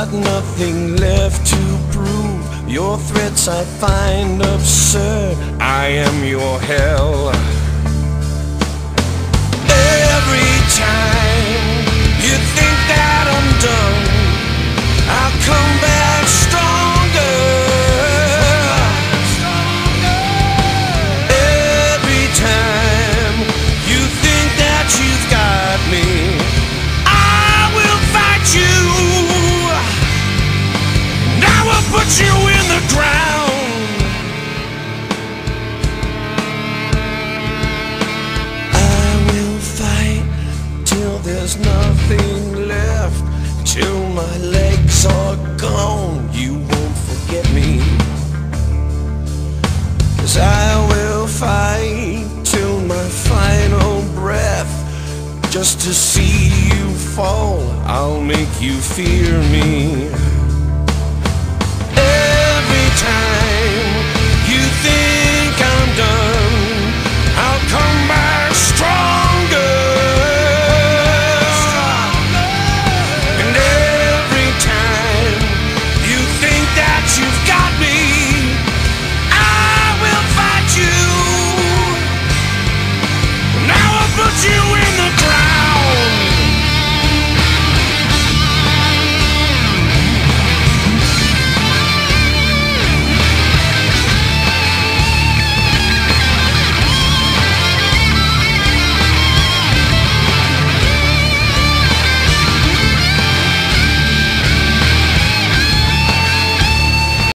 got nothing left to prove. Your threats I find absurd. I am your hell. Every time you think that I'm done, I'll come back stronger. Every time you think that you've got me, I will fight you. And I will put you in the ground. I will fight till there's nothing left, till my legs are gone. You won't forget me, 'cause I will fight till my final breath, just to see you fall. I'll make you fear me. Every time